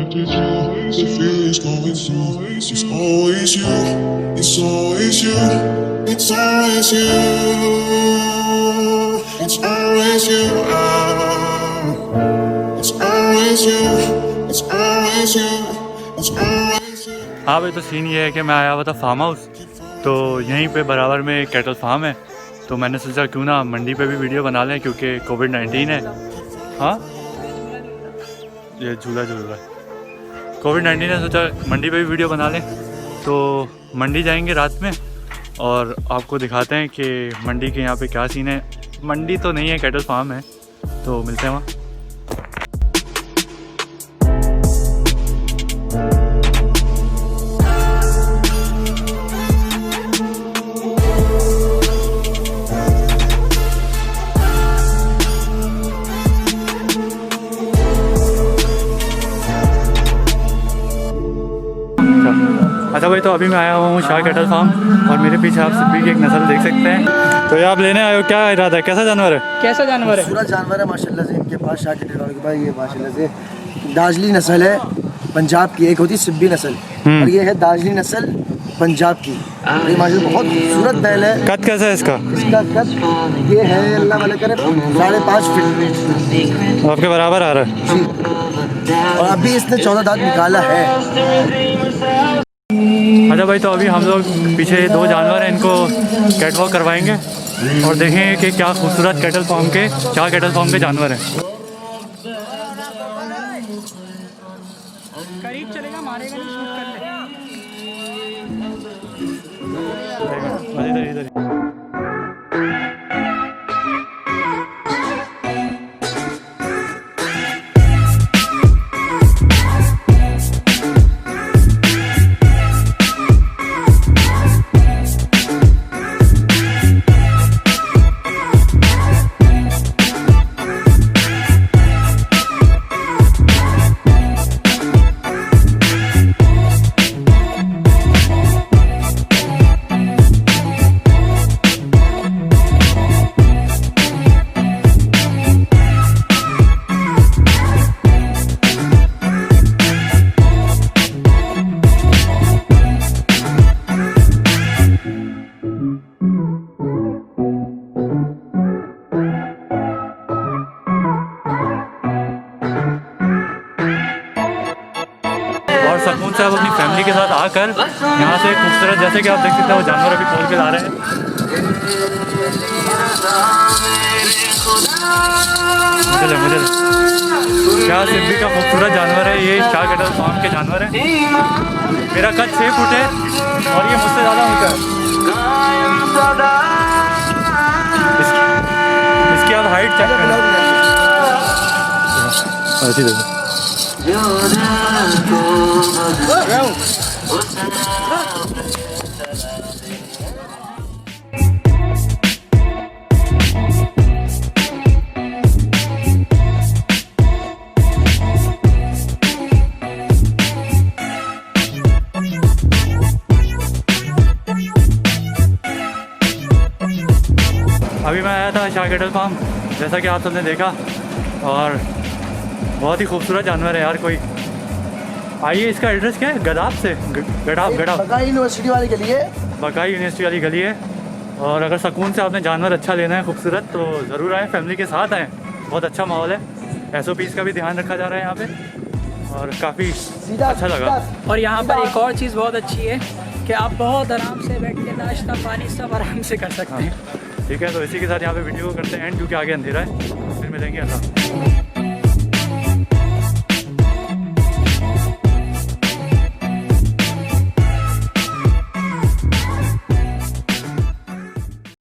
did you? The feeling's going through. It's always you. It's always you. It's always you. It's always you. It's always you. It's always you. It's always you. हाँ भाई, तो scene ये है कि मैं आया हुआ था फार्म हाउस, तो यहीं पे बराबर में कैटल फार्म है, तो मैंने सोचा क्यों ना मंडी पे भी वीडियो बना लें क्योंकि कोविड-19 है। हाँ, ये झूला झूल रहा है। कोविड-19 है, सोचा मंडी पे भी वीडियो बना लें। तो मंडी जाएंगे रात में और आपको दिखाते हैं कि मंडी के यहाँ पे क्या सीन है। मंडी तो नहीं है, कैटल फार्म है, तो मिलते हैं वहाँ। अच्छा भाई, तो अभी मैं आया हुआ हूँ शाह कैटल फार्म और मेरे पीछे आप सिब्बी की एक नस्ल देख सकते हैं। तो ये आप लेने आए हो, क्या इरादा है? कैसा जानवर है? कैसा जानवर है? पूरा जानवर है माशाल्लाह से इनके पास। शाह कैटल फार्म के पास ये माशाल्लाह से दाजली नस्ल है पंजाब की। एक होती सिब्बी नस्ल और ये है दाजली नस्ल पंजाब की। ये माशाल्लाह बहुत खूबसूरत बैल है। कद कैसा है इसका? इसका कद ये है अल्लाह वाले करे 5.5 फीट आपके बराबर आ रहा है जी। और अभी इसने 14 दांत निकाला है। अच्छा भाई, तो अभी हम लोग पीछे 2 जानवर हैं, इनको कैटवॉक करवाएंगे और देखेंगे कि क्या खूबसूरत कैटल फार्म के शाह कैटल फार्म के जानवर हैं। करीब चलेगा, मारेगा नहीं, शूट कर ले। इधर इधर सकून से आप अपनी फैमिली के साथ आकर यहाँ से खूबसूरत, जैसे कि आप देख सकते हैं वो जानवर अभी खोल के ला रहे हैं। मुझे क्या सिब्बी का खूबसूरत जानवर है ये। शाह कैटल फार्म के जानवर है। मेरा कद 6 फुट है और ये मुझसे ज़्यादा ऊँचा है। इसकी आप हाइट चेक करें। ऐसी देखो। अभी मैं आया था शाह कैटल फार्म, जैसा कि आप सबने देखा, और बहुत ही खूबसूरत जानवर है यार। कोई आइए, इसका एड्रेस क्या है? गदाब से गड़ाब बकाई यूनिवर्सिटी वाली गली है। बकाई यूनिवर्सिटी वाली गली है। और अगर सकून से आपने जानवर अच्छा लेना है खूबसूरत, तो ज़रूर आएँ, फैमिली के साथ आएँ। बहुत अच्छा माहौल है। SOPs का भी ध्यान रखा जा रहा है यहाँ पे और काफ़ी अच्छा लगा। और यहाँ पर एक और चीज़ बहुत अच्छी है कि आप बहुत आराम से बैठ के नाश्ता पानी सब आराम से कर सकते हैं। ठीक है, तो इसी के साथ यहाँ पे वीडियो करते हैं एंड, क्योंकि आगे अंधेरा है। फिर मिलेंगे। अल्लाह।